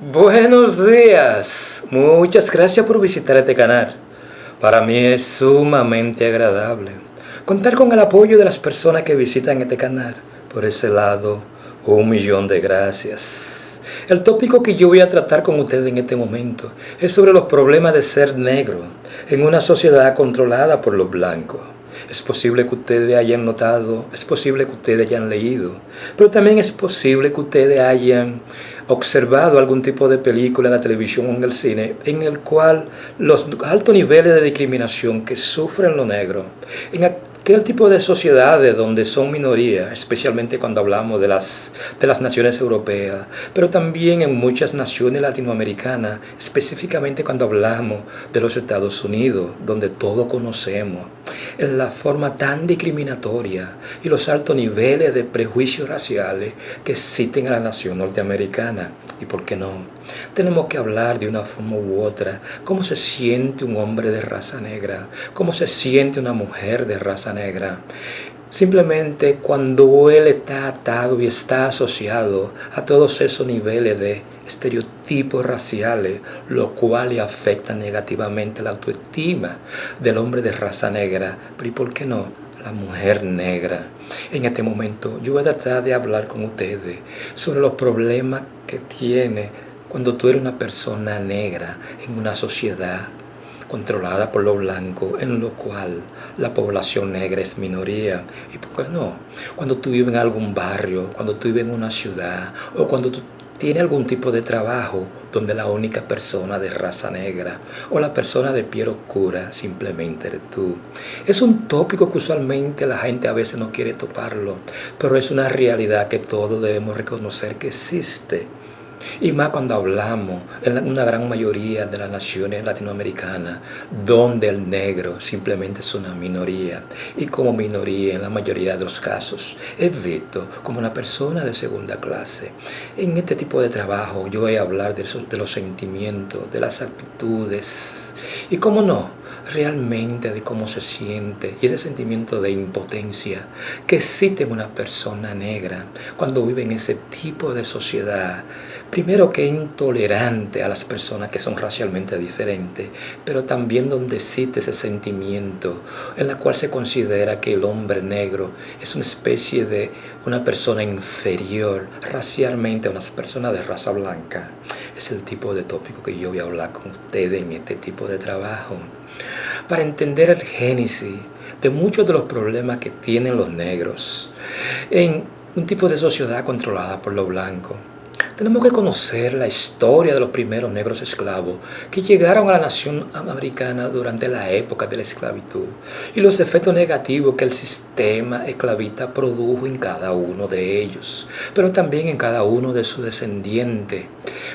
Buenos días. Muchas gracias por visitar este canal. Para mí es sumamente agradable contar con el apoyo de las personas que visitan este canal. Por ese lado, 1 millón de gracias. El tópico que yo voy a tratar con ustedes en este momento es sobre los problemas de ser negro en una sociedad controlada por los blancos. Es posible que ustedes hayan notado, es posible que ustedes hayan leído, pero también es posible que ustedes hayan observado algún tipo de película en la televisión o en el cine en el cual los altos niveles de discriminación que sufren los negros, en aquel tipo de sociedades donde son minoría, especialmente cuando hablamos de las naciones europeas, pero también en muchas naciones latinoamericanas, específicamente cuando hablamos de los Estados Unidos, donde todos conocemos en la forma tan discriminatoria y los altos niveles de prejuicios raciales que existen en la nación norteamericana. ¿Y por qué no? Tenemos que hablar de una forma u otra cómo se siente un hombre de raza negra, cómo se siente una mujer de raza negra. Simplemente cuando él está atado y está asociado a todos esos niveles de estereotipos raciales, lo cual le afecta negativamente la autoestima del hombre de raza negra, pero ¿y por qué no? La mujer negra. En este momento yo voy a tratar de hablar con ustedes sobre los problemas que tiene cuando tú eres una persona negra en una sociedad controlada por los blancos, en lo cual la población negra es minoría. ¿Y por qué no? Cuando tú vives en algún barrio, cuando tú vives en una ciudad, o cuando tú tienes algún tipo de trabajo donde la única persona de raza negra o la persona de piel oscura simplemente eres tú. Es un tópico que usualmente la gente a veces no quiere toparlo, pero es una realidad que todos debemos reconocer que existe. Y más cuando hablamos en una gran mayoría de las naciones latinoamericanas, donde el negro simplemente es una minoría. Y como minoría, en la mayoría de los casos, es visto como una persona de segunda clase. En este tipo de trabajo yo voy a hablar de los sentimientos, de las actitudes. Y cómo no, realmente de cómo se siente y ese sentimiento de impotencia que existe en una persona negra cuando vive en ese tipo de sociedad. Primero, que es intolerante a las personas que son racialmente diferentes, pero también donde existe ese sentimiento en la cual se considera que el hombre negro es una especie de una persona inferior racialmente a una persona de raza blanca. Es el tipo de tópico que yo voy a hablar con ustedes en este tipo de trabajo. Para entender el génesis de muchos de los problemas que tienen los negros en un tipo de sociedad controlada por los blancos, tenemos que conocer la historia de los primeros negros esclavos que llegaron a la nación americana durante la época de la esclavitud y los efectos negativos que el sistema esclavista produjo en cada uno de ellos, pero también en cada uno de sus descendientes,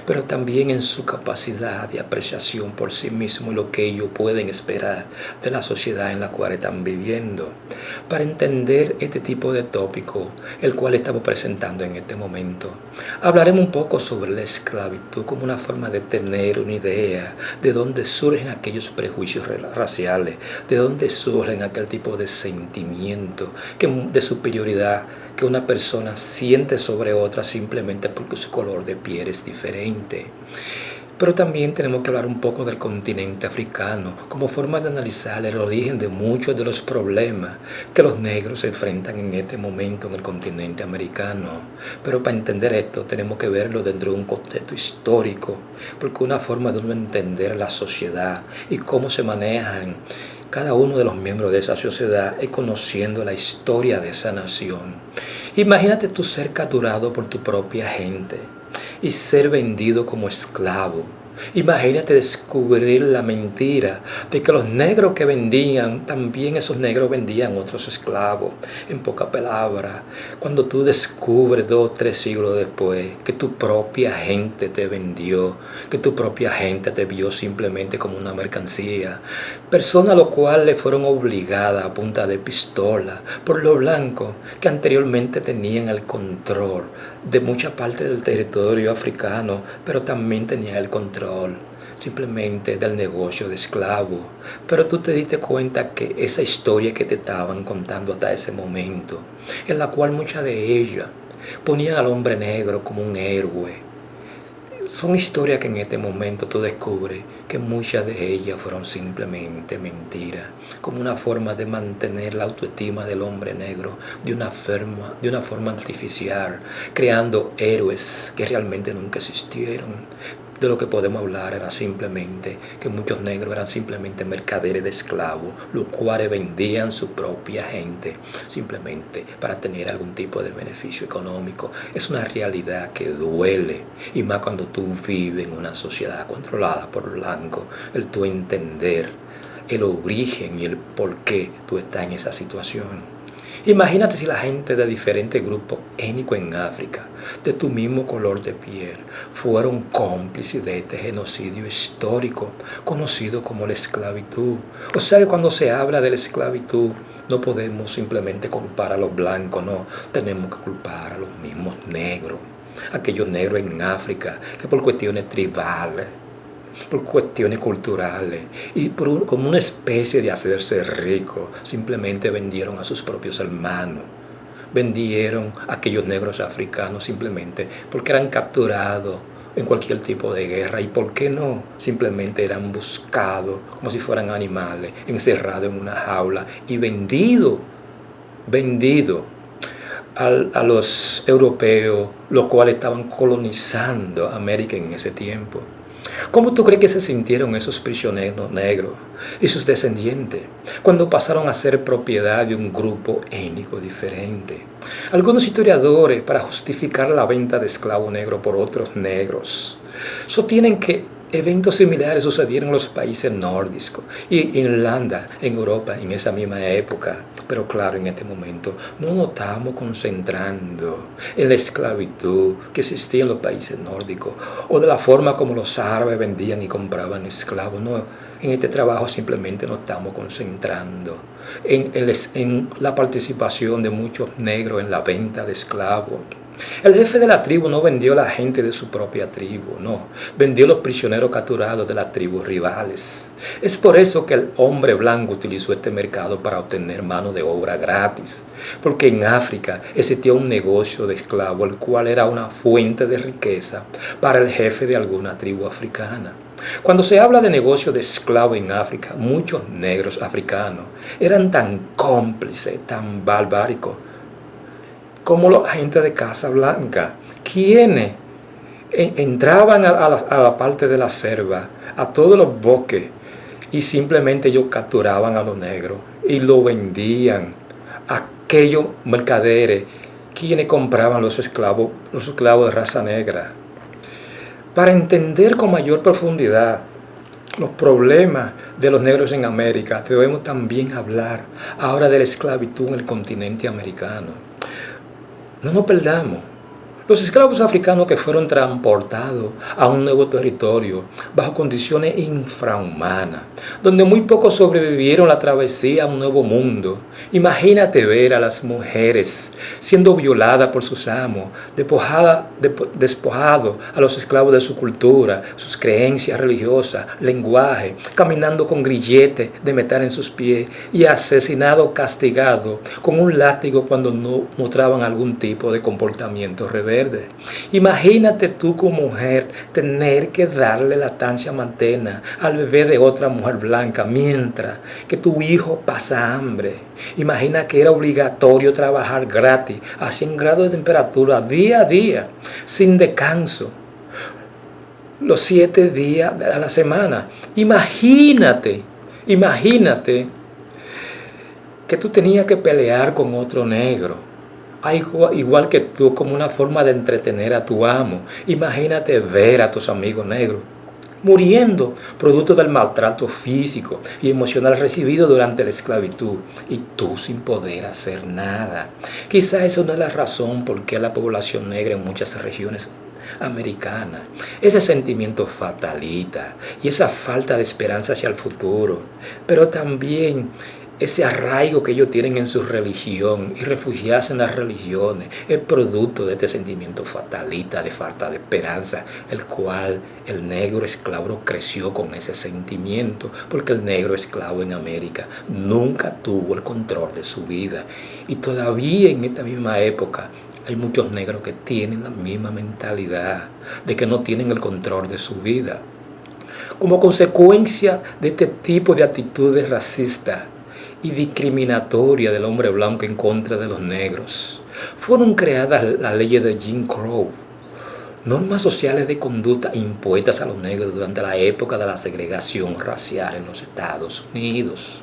pero también en su capacidad de apreciación por sí mismo y lo que ellos pueden esperar de la sociedad en la cual están viviendo. Para entender este tipo de tópico, el cual estamos presentando en este momento, hablaremos un poco sobre la esclavitud como una forma de tener una idea de dónde surgen aquellos prejuicios raciales, de dónde surgen aquel tipo de sentimiento de superioridad que una persona siente sobre otra simplemente porque su color de piel es diferente. Pero también tenemos que hablar un poco del continente africano como forma de analizar el origen de muchos de los problemas que los negros se enfrentan en este momento en el continente americano. Pero para entender esto tenemos que verlo dentro de un contexto histórico, porque una forma de uno entender la sociedad y cómo se manejan cada uno de los miembros de esa sociedad es conociendo la historia de esa nación. Imagínate tú ser capturado por tu propia gente y ser vendido como esclavo. Imagínate descubrir la mentira de que los negros que vendían, también esos negros vendían otros esclavos. En pocas palabras, cuando tú descubres 2 o 3 siglos después que tu propia gente te vendió, que tu propia gente te vio simplemente como una mercancía, personas a lo cual le fueron obligadas a punta de pistola por los blancos que anteriormente tenían el control de mucha parte del territorio africano, pero también tenían el control simplemente del negocio de esclavos. Pero tú te diste cuenta que esa historia que te estaban contando hasta ese momento, en la cual muchas de ellas ponían al hombre negro como un héroe, Son historias que en este momento tú descubres que muchas de ellas fueron simplemente mentiras, como una forma de mantener la autoestima del hombre negro de una forma artificial, creando héroes que realmente nunca existieron. De lo que podemos hablar era simplemente que muchos negros eran simplemente mercaderes de esclavos, los cuales vendían su propia gente simplemente para tener algún tipo de beneficio económico. Es una realidad que duele, y más cuando tú vives en una sociedad controlada por blanco, el tú entender el origen y el por qué tú estás en esa situación. Imagínate si la gente de diferentes grupos étnicos en África, de tu mismo color de piel, fueron cómplices de este genocidio histórico conocido como la esclavitud. O sea que cuando se habla de la esclavitud, no podemos simplemente culpar a los blancos, no, tenemos que culpar a los mismos negros, aquellos negros en África que por cuestiones tribales, por cuestiones culturales y como una especie de hacerse rico, simplemente vendieron a sus propios hermanos. Vendieron a aquellos negros africanos simplemente porque eran capturados en cualquier tipo de guerra, y por qué no, simplemente eran buscados como si fueran animales, encerrados en una jaula y vendidos a los europeos, los cuales estaban colonizando América en ese tiempo. ¿Cómo tú crees que se sintieron esos prisioneros negros y sus descendientes cuando pasaron a ser propiedad de un grupo étnico diferente? Algunos historiadores, para justificar la venta de esclavos negros por otros negros, sostienen que eventos similares sucedieron en los países nórdicos y en Irlanda, en Europa, en esa misma época. Pero claro, en este momento no nos estamos concentrando en la esclavitud que existía en los países nórdicos o de la forma como los árabes vendían y compraban esclavos. No, en este trabajo simplemente nos estamos concentrando en la participación de muchos negros en la venta de esclavos. El jefe de la tribu no vendió a la gente de su propia tribu, no, vendió a los prisioneros capturados de las tribus rivales. Es por eso que el hombre blanco utilizó este mercado para obtener mano de obra gratis, porque en África existía un negocio de esclavos, el cual era una fuente de riqueza para el jefe de alguna tribu africana. Cuando se habla de negocio de esclavos en África, muchos negros africanos eran tan cómplices, tan barbáricos, como los agentes de Casa Blanca, quienes entraban a la parte de la selva, a todos los bosques, y simplemente ellos capturaban a los negros y lo vendían a aquellos mercaderes quienes compraban los esclavos de raza negra. Para entender con mayor profundidad los problemas de los negros en América, debemos también hablar ahora de la esclavitud en el continente americano. No nos perdamos. Los esclavos africanos que fueron transportados a un nuevo territorio bajo condiciones infrahumanas, donde muy pocos sobrevivieron la travesía a un nuevo mundo. Imagínate ver a las mujeres siendo violadas por sus amos, despojados a los esclavos de su cultura, sus creencias religiosas, lenguaje, caminando con grilletes de metal en sus pies y asesinados, castigados con un látigo cuando no mostraban algún tipo de comportamiento rebelde. Imagínate tú como mujer tener que darle lactancia materna al bebé de otra mujer blanca mientras que tu hijo pasa hambre. Imagina que era obligatorio trabajar gratis a 100 grados de temperatura día a día, sin descanso, los 7 días a la semana. Imagínate que tú tenías que pelear con otro negro, igual que tú, como una forma de entretener a tu amo. Imagínate ver a tus amigos negros muriendo producto del maltrato físico y emocional recibido durante la esclavitud, y tú sin poder hacer nada. Quizás esa no es la razón por qué la población negra en muchas regiones americanas, ese sentimiento fatalista y esa falta de esperanza hacia el futuro, pero también ese arraigo que ellos tienen en su religión y refugiarse en las religiones es producto de este sentimiento fatalista de falta de esperanza, el cual el negro esclavo creció con ese sentimiento, porque el negro esclavo en América nunca tuvo el control de su vida, y todavía en esta misma época Hay muchos negros que tienen la misma mentalidad de que no tienen el control de su vida. Como consecuencia de este tipo de actitudes racistas y discriminatorias del hombre blanco en contra de los negros, fueron creadas las leyes de Jim Crow, normas sociales de conducta impuestas a los negros durante la época de la segregación racial en los Estados Unidos,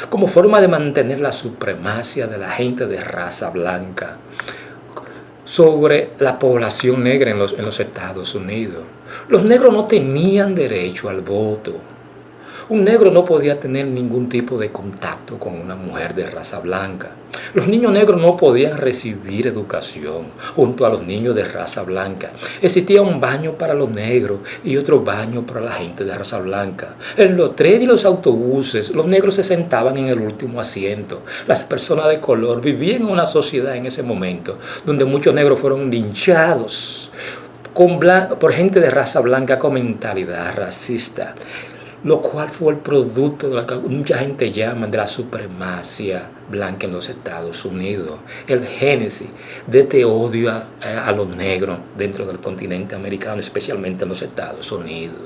como forma de mantener la supremacía de la gente de raza blanca sobre la población negra en los Estados Unidos. Los negros no tenían derecho al voto. Un negro no podía tener ningún tipo de contacto con una mujer de raza blanca. Los niños negros no podían recibir educación junto a los niños de raza blanca. Existía un baño para los negros y otro baño para la gente de raza blanca. En los trenes y los autobuses, los negros se sentaban en el último asiento. Las personas de color vivían en una sociedad en ese momento donde muchos negros fueron linchados por gente de raza blanca con mentalidad racista, lo cual fue el producto de lo que mucha gente llama de la supremacía blanca en los Estados Unidos, el génesis de este odio a los negros dentro del continente americano, especialmente en los Estados Unidos.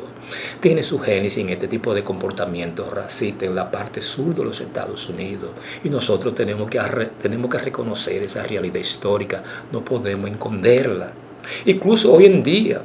Tiene su génesis en este tipo de comportamiento racista en la parte sur de los Estados Unidos, y nosotros tenemos que reconocer esa realidad histórica, no podemos esconderla. Incluso hoy en día,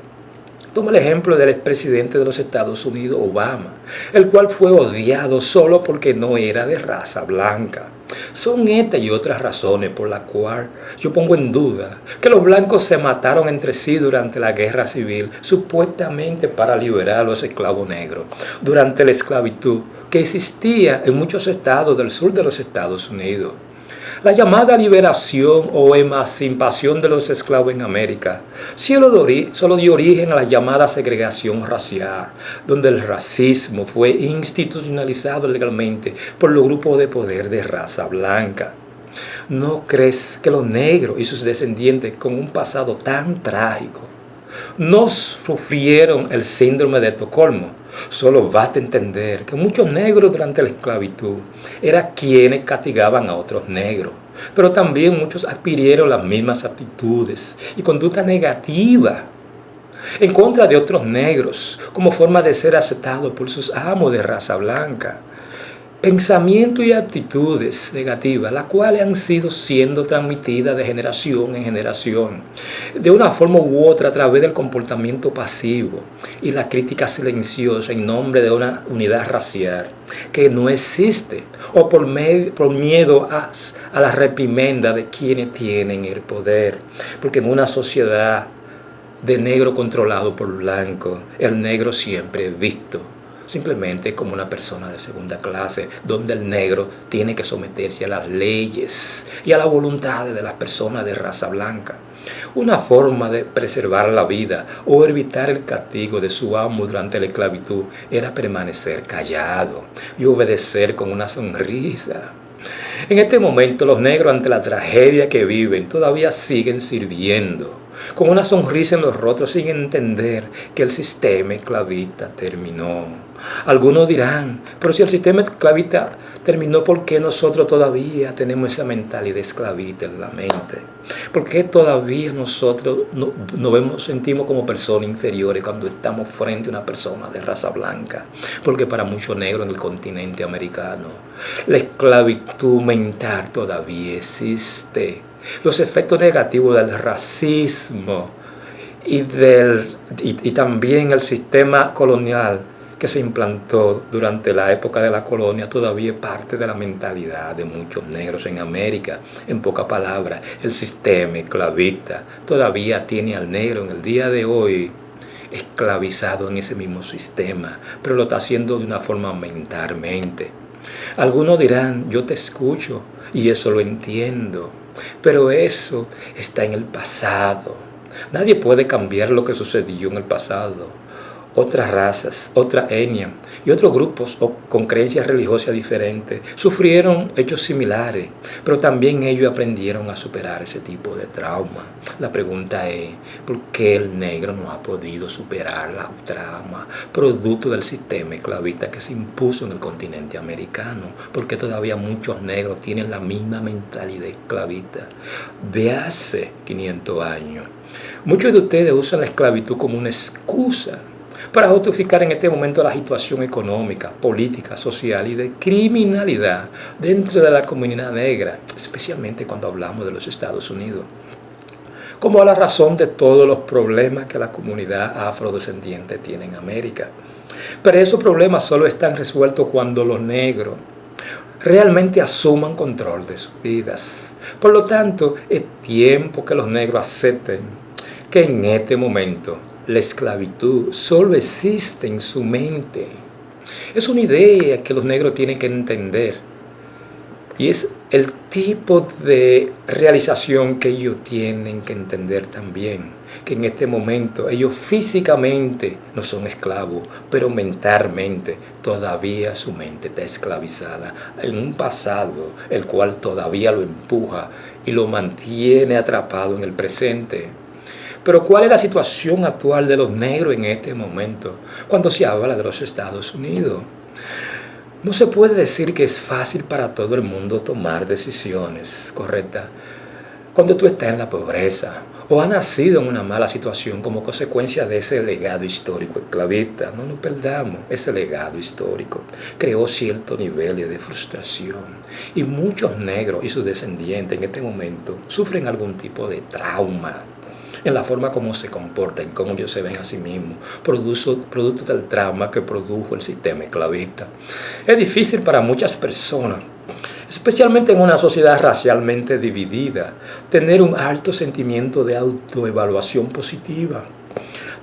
toma el ejemplo del expresidente de los Estados Unidos, Obama, el cual fue odiado solo porque no era de raza blanca. Son estas y otras razones por las cuales yo pongo en duda que los blancos se mataron entre sí durante la guerra civil, supuestamente para liberar a los esclavos negros, durante la esclavitud que existía en muchos estados del sur de los Estados Unidos. La llamada liberación o emancipación de los esclavos en América solo dio origen a la llamada segregación racial, donde el racismo fue institucionalizado legalmente por los grupos de poder de raza blanca. ¿No crees que los negros y sus descendientes con un pasado tan trágico no sufrieron el síndrome de Estocolmo? Solo basta entender que muchos negros durante la esclavitud eran quienes castigaban a otros negros, pero también muchos adquirieron las mismas actitudes y conducta negativa en contra de otros negros como forma de ser aceptados por sus amos de raza blanca. Pensamientos y actitudes negativas, las cuales han siendo transmitidas de generación en generación, de una forma u otra a través del comportamiento pasivo y la crítica silenciosa en nombre de una unidad racial que no existe, o por miedo a la reprimenda de quienes tienen el poder. Porque en una sociedad de negro controlado por blanco, el negro siempre es visto simplemente como una persona de segunda clase, donde el negro tiene que someterse a las leyes y a la voluntad de las personas de raza blanca. Una forma de preservar la vida o evitar el castigo de su amo durante la esclavitud era permanecer callado y obedecer con una sonrisa. En este momento, los negros, ante la tragedia que viven, todavía siguen sirviendo con una sonrisa en los rostros, sin entender que el sistema esclavista terminó. Algunos dirán, pero si el sistema esclavista terminó, ¿por qué nosotros todavía tenemos esa mentalidad esclavista en la mente? ¿Por qué todavía nosotros nos sentimos como personas inferiores cuando estamos frente a una persona de raza blanca? Porque para muchos negros en el continente americano, la esclavitud mental todavía existe. Los efectos negativos del racismo y también el sistema colonial que se implantó durante la época de la colonia todavía es parte de la mentalidad de muchos negros en América. En pocas palabras, el sistema esclavista todavía tiene al negro en el día de hoy esclavizado en ese mismo sistema, pero lo está haciendo de una forma mentalmente. Algunos dirán, yo te escucho y eso lo entiendo, pero eso está en el pasado. Nadie puede cambiar lo que sucedió en el pasado. otras razas, otra etnia y otros grupos con creencias religiosas diferentes sufrieron hechos similares, pero también ellos aprendieron a superar ese tipo de trauma. La pregunta es, ¿por qué el negro no ha podido superar la trauma producto del sistema esclavista que se impuso en el continente americano? Porque todavía muchos negros tienen la misma mentalidad esclavista de hace 500 años. Muchos de ustedes usan la esclavitud como una excusa para justificar en este momento la situación económica, política, social y de criminalidad dentro de la comunidad negra, especialmente cuando hablamos de los Estados Unidos, como la razón de todos los problemas que la comunidad afrodescendiente tiene en América. Pero esos problemas solo están resueltos cuando los negros realmente asuman control de sus vidas. Por lo tanto, es tiempo que los negros acepten que en este momento la esclavitud solo existe en su mente. Es una idea que los negros tienen que entender. Y es el tipo de realización que ellos tienen que entender también. Que en este momento ellos físicamente no son esclavos, pero mentalmente todavía su mente está esclavizada en un pasado el cual todavía lo empuja y lo mantiene atrapado en el presente. Pero ¿cuál es la situación actual de los negros en este momento cuando se habla de los Estados Unidos? No se puede decir que es fácil para todo el mundo tomar decisiones correctas cuando tú estás en la pobreza o has nacido en una mala situación como consecuencia de ese legado histórico esclavista. No nos perdamos, ese legado histórico creó cierto nivel de frustración y muchos negros y sus descendientes en este momento sufren algún tipo de trauma en la forma como se comportan, cómo ellos se ven a sí mismos, producto del trauma que produjo el sistema esclavista. Es difícil para muchas personas, especialmente en una sociedad racialmente dividida, tener un alto sentimiento de autoevaluación positiva,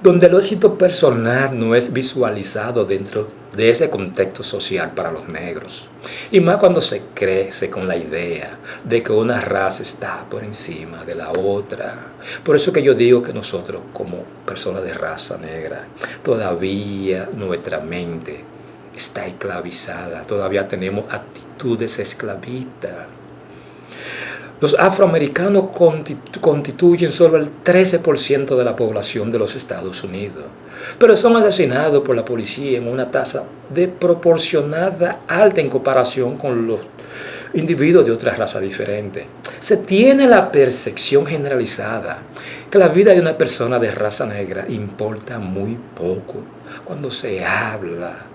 donde el éxito personal no es visualizado dentro de ese contexto social para los negros. Y más cuando se crece con la idea de que una raza está por encima de la otra. Por eso que yo digo que nosotros como personas de raza negra, todavía nuestra mente está esclavizada, todavía tenemos actitudes esclavistas. Los afroamericanos constituyen solo el 13% de la población de los Estados Unidos, pero son asesinados por la policía en una tasa desproporcionada alta en comparación con los individuos de otras razas diferentes. Se tiene la percepción generalizada que la vida de una persona de raza negra importa muy poco cuando se habla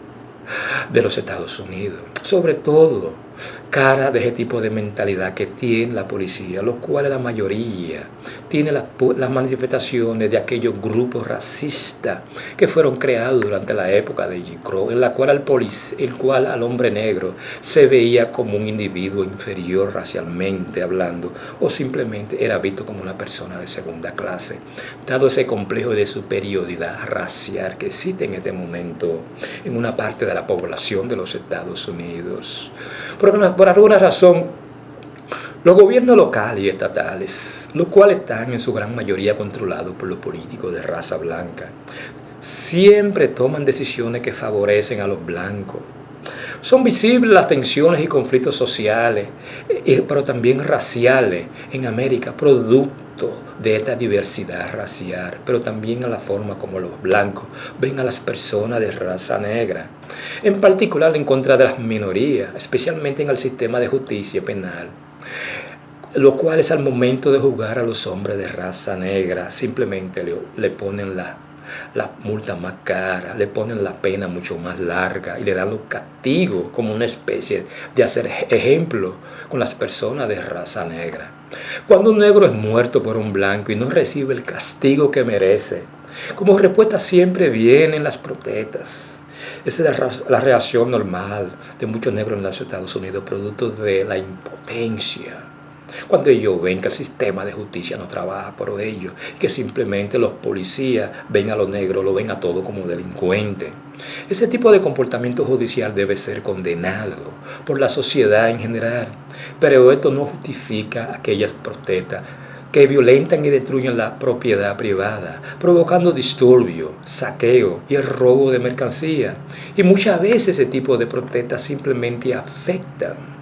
de los Estados Unidos, sobre todo cara de ese tipo de mentalidad que tiene la policía, los cuales la mayoría tiene las manifestaciones de aquellos grupos racistas que fueron creados durante la época de Jim Crow, en la cual al hombre negro se veía como un individuo inferior racialmente hablando o simplemente era visto como una persona de segunda clase, dado ese complejo de superioridad racial que existe en este momento en una parte de la población de los Estados Unidos. Por alguna razón, los gobiernos locales y estatales, los cuales están en su gran mayoría controlados por los políticos de raza blanca, siempre toman decisiones que favorecen a los blancos. Son visibles las tensiones y conflictos sociales, pero también raciales en América, producto de esta diversidad racial, pero también a la forma como los blancos ven a las personas de raza negra, en particular en contra de las minorías, especialmente en el sistema de justicia penal, lo cual es al momento de juzgar a los hombres de raza negra, simplemente le ponen la multa más cara, le ponen la pena mucho más larga y le dan los castigos como una especie de hacer ejemplo con las personas de raza negra. Cuando un negro es muerto por un blanco y no recibe el castigo que merece, como respuesta siempre vienen las protestas. Esa es la reacción normal de muchos negros en los Estados Unidos, producto de la impotencia. Cuando ellos ven que el sistema de justicia no trabaja por ellos, que simplemente los policías ven a los negros, lo ven a todos como delincuentes. Ese tipo de comportamiento judicial debe ser condenado por la sociedad en general, pero esto no justifica aquellas protestas que violentan y destruyen la propiedad privada, provocando disturbio, saqueo y el robo de mercancía. Y muchas veces ese tipo de protestas simplemente afectan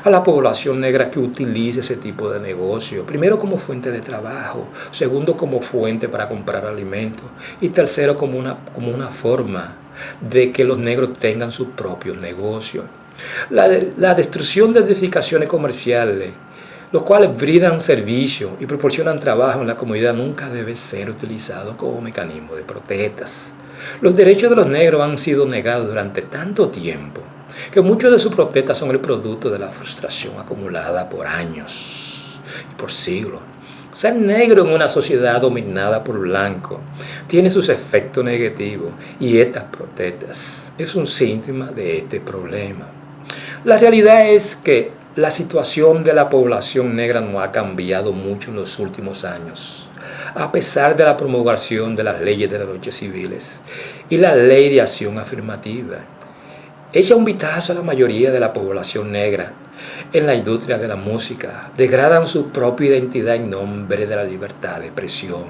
a la población negra que utiliza ese tipo de negocio. Primero como fuente de trabajo, segundo como fuente para comprar alimentos y tercero como una forma de que los negros tengan sus propios negocios. La destrucción de edificaciones comerciales, los cuales brindan servicio y proporcionan trabajo en la comunidad, nunca debe ser utilizado como mecanismo de protestas. Los derechos de los negros han sido negados durante tanto tiempo que muchos de sus protestas son el producto de la frustración acumulada por años y por siglos. Ser negro en una sociedad dominada por blanco tiene sus efectos negativos y estas protestas es un síntoma de este problema. La realidad es que la situación de la población negra no ha cambiado mucho en los últimos años, a pesar de la promulgación de las leyes de las derechos civiles y la ley de acción afirmativa. Echa un vistazo a la mayoría de la población negra en la industria de la música. Degradan su propia identidad en nombre de la libertad de expresión,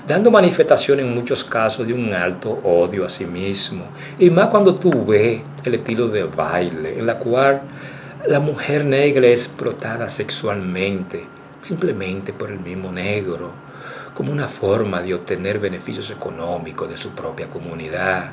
dando manifestación en muchos casos de un alto odio a sí mismo. Y más cuando tú ves el estilo de baile en la cual la mujer negra es explotada sexualmente, simplemente por el mismo negro, como una forma de obtener beneficios económicos de su propia comunidad.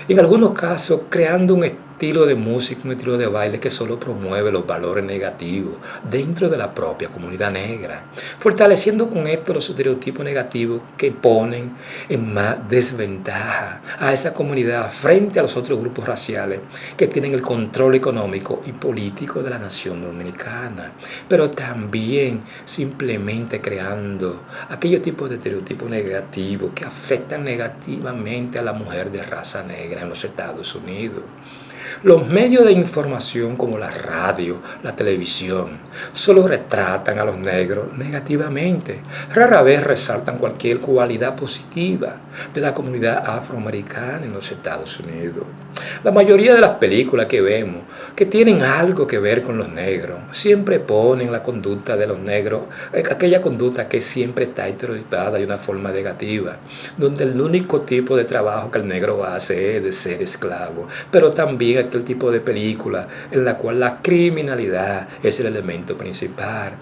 En algunos casos, creando un estilo de música, un estilo de baile que solo promueve los valores negativos dentro de la propia comunidad negra, fortaleciendo con esto los estereotipos negativos que ponen en más desventaja a esa comunidad frente a los otros grupos raciales que tienen el control económico y político de la nación dominicana, pero también simplemente creando aquellos tipos de estereotipos negativos que afectan negativamente a la mujer de raza negra en los Estados Unidos. Los medios de información como la radio, la televisión, solo retratan a los negros negativamente. Rara vez resaltan cualquier cualidad positiva de la comunidad afroamericana en los Estados Unidos. La mayoría de las películas que vemos que tienen algo que ver con los negros siempre ponen la conducta de los negros, aquella conducta que siempre está estereotipada de una forma negativa, donde el único tipo de trabajo que el negro hace es de ser esclavo, pero también aquel tipo de película en la cual la criminalidad es el elemento principal.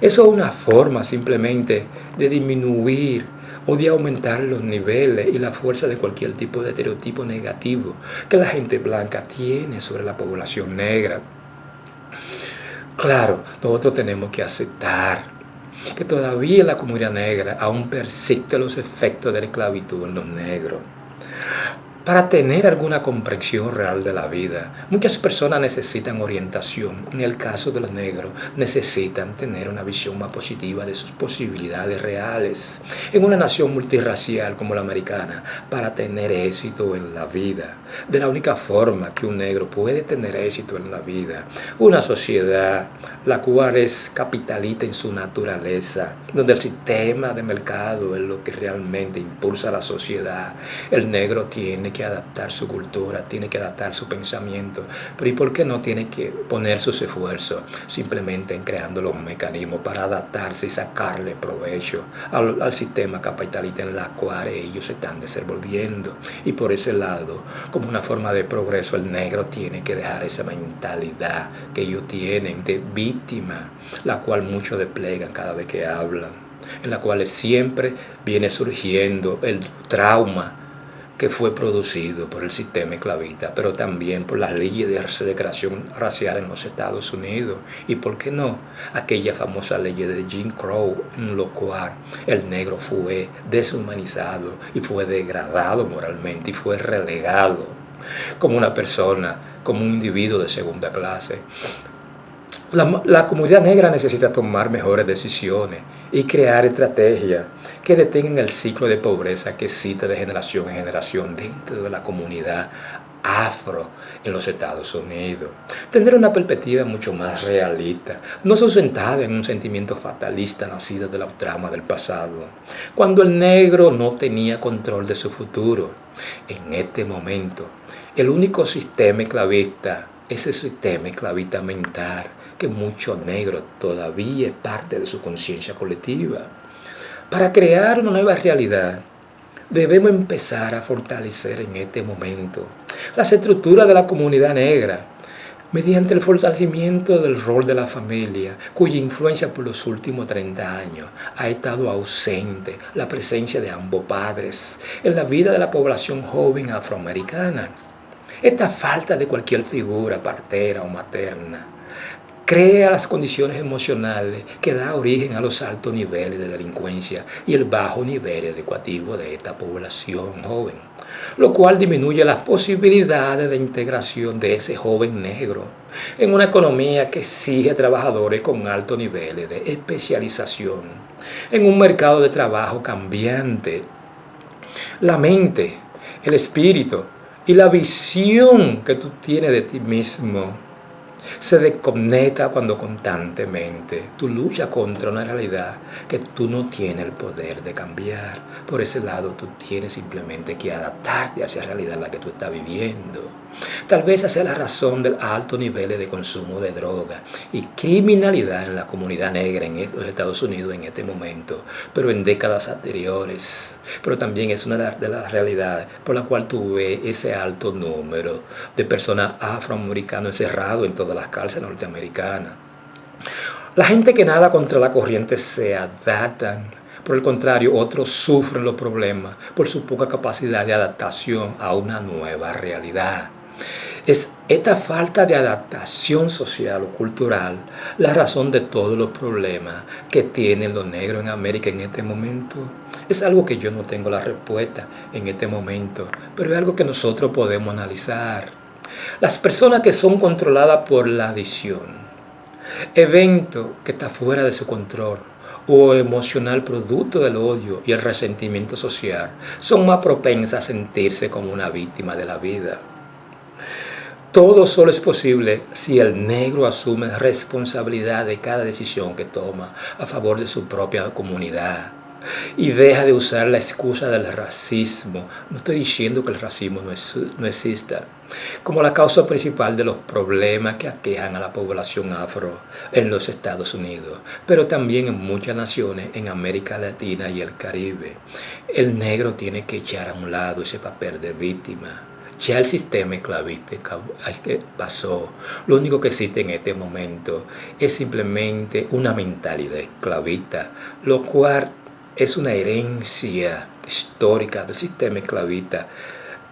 Eso es una forma simplemente de disminuir o de aumentar los niveles y la fuerza de cualquier tipo de estereotipo negativo que la gente blanca tiene sobre la población negra. Claro, nosotros tenemos que aceptar que todavía la comunidad negra aún persiste los efectos de la esclavitud en los negros. Para tener alguna comprensión real de la vida, muchas personas necesitan orientación. En el caso de los negros, necesitan tener una visión más positiva de sus posibilidades reales en una nación multirracial como la americana para tener éxito en la vida. De la única forma que un negro puede tener éxito en la vida, una sociedad la cual es capitalista en su naturaleza, donde el sistema de mercado es lo que realmente impulsa a la sociedad. El negro tiene que adaptar su cultura, tiene que adaptar su pensamiento, pero ¿y por qué no tiene que poner sus esfuerzos simplemente en creando los mecanismos para adaptarse y sacarle provecho al sistema capitalista en la cual ellos se están desenvolviendo? Y por ese lado, como una forma de progreso, el negro tiene que dejar esa mentalidad que ellos tienen de víctima, la cual muchos desplegan cada vez que hablan, en la cual siempre viene surgiendo el trauma que fue producido por el sistema esclavista, pero también por las leyes de segregación racial en los Estados Unidos. Y por qué no, aquella famosa ley de Jim Crow, en lo cual el negro fue deshumanizado y fue degradado moralmente y fue relegado como una persona, como un individuo de segunda clase. La comunidad negra necesita tomar mejores decisiones y crear estrategias que detengan el ciclo de pobreza que existe de generación en generación dentro de la comunidad afro en los Estados Unidos. Tener una perspectiva mucho más realista, no sustentada en un sentimiento fatalista nacido de la trama del pasado, cuando el negro no tenía control de su futuro. En este momento, el único sistema esclavista ese sistema esclavista mental que muchos negros todavía es parte de su conciencia colectiva. Para crear una nueva realidad, debemos empezar a fortalecer en este momento las estructuras de la comunidad negra, mediante el fortalecimiento del rol de la familia, cuya influencia por los últimos 30 años ha estado ausente la presencia de ambos padres en la vida de la población joven afroamericana. Esta falta de cualquier figura partera o materna crea las condiciones emocionales que da origen a los altos niveles de delincuencia y el bajo nivel educativo de esta población joven, lo cual disminuye las posibilidades de integración de ese joven negro en una economía que exige trabajadores con altos niveles de especialización, en un mercado de trabajo cambiante. La mente, el espíritu y la visión que tú tienes de ti mismo se desconecta cuando constantemente tú luchas contra una realidad que tú no tienes el poder de cambiar. Por ese lado tú tienes simplemente que adaptarte a esa realidad en la que tú estás viviendo. Tal vez esa sea la razón del alto nivel de consumo de droga y criminalidad en la comunidad negra en los Estados Unidos en este momento, pero en décadas anteriores. Pero también es una de las realidades por la cual tú ves ese alto número de personas afroamericanas encerrados en todas las cárceles norteamericanas. La gente que nada contra la corriente se adaptan. Por el contrario, otros sufren los problemas por su poca capacidad de adaptación a una nueva realidad. Es esta falta de adaptación social o cultural la razón de todos los problemas que tienen los negros en América en este momento. Es algo que yo no tengo la respuesta en este momento, pero es algo que nosotros podemos analizar. Las personas que son controladas por la adicción, evento que está fuera de su control, o emocional producto del odio y el resentimiento social, son más propensas a sentirse como una víctima de la vida. Todo solo es posible si el negro asume responsabilidad de cada decisión que toma a favor de su propia comunidad y deja de usar la excusa del racismo. No estoy diciendo que el racismo no exista como la causa principal de los problemas que aquejan a la población afro en los Estados Unidos, pero también en muchas naciones en América Latina y el Caribe. El negro tiene que echar a un lado ese papel de víctima. Ya el sistema esclavista pasó. Lo único que existe en este momento es simplemente una mentalidad esclavista, lo cual es una herencia histórica del sistema esclavista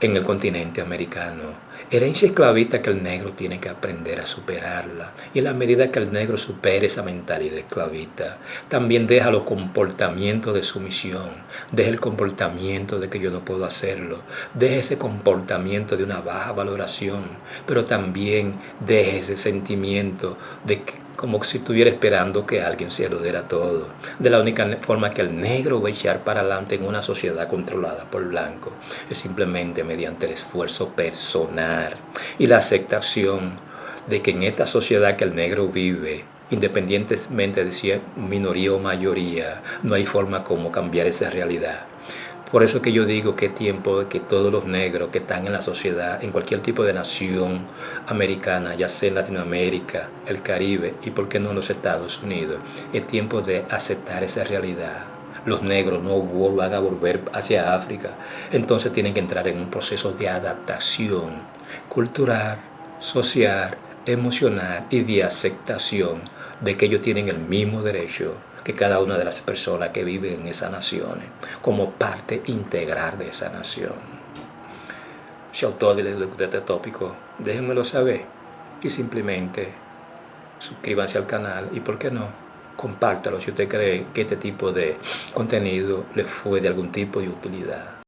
en el continente americano. Herencia esclavista que el negro tiene que aprender a superarla. Y en la medida que el negro supere esa mentalidad esclavista, también deja los comportamientos de sumisión, deja el comportamiento de que yo no puedo hacerlo, deja ese comportamiento de una baja valoración, pero también deja ese sentimiento de que como si estuviera esperando que alguien se lo diera todo. De la única forma que el negro va a echar para adelante en una sociedad controlada por blanco es simplemente mediante el esfuerzo personal y la aceptación de que en esta sociedad que el negro vive, independientemente de si es minoría o mayoría, no hay forma como cambiar esa realidad. Por eso que yo digo que es tiempo de que todos los negros que están en la sociedad, en cualquier tipo de nación americana, ya sea en Latinoamérica, el Caribe y por qué no en los Estados Unidos, es tiempo de aceptar esa realidad. Los negros no van a volver hacia África, entonces tienen que entrar en un proceso de adaptación cultural, social, emocional y de aceptación de que ellos tienen el mismo derecho que cada una de las personas que viven en esas naciones, como parte integral de esa nación. Si a ustedes les gusta este tópico, déjenmelo saber y simplemente suscríbanse al canal y, ¿por qué no?, compártalo si usted cree que este tipo de contenido les fue de algún tipo de utilidad.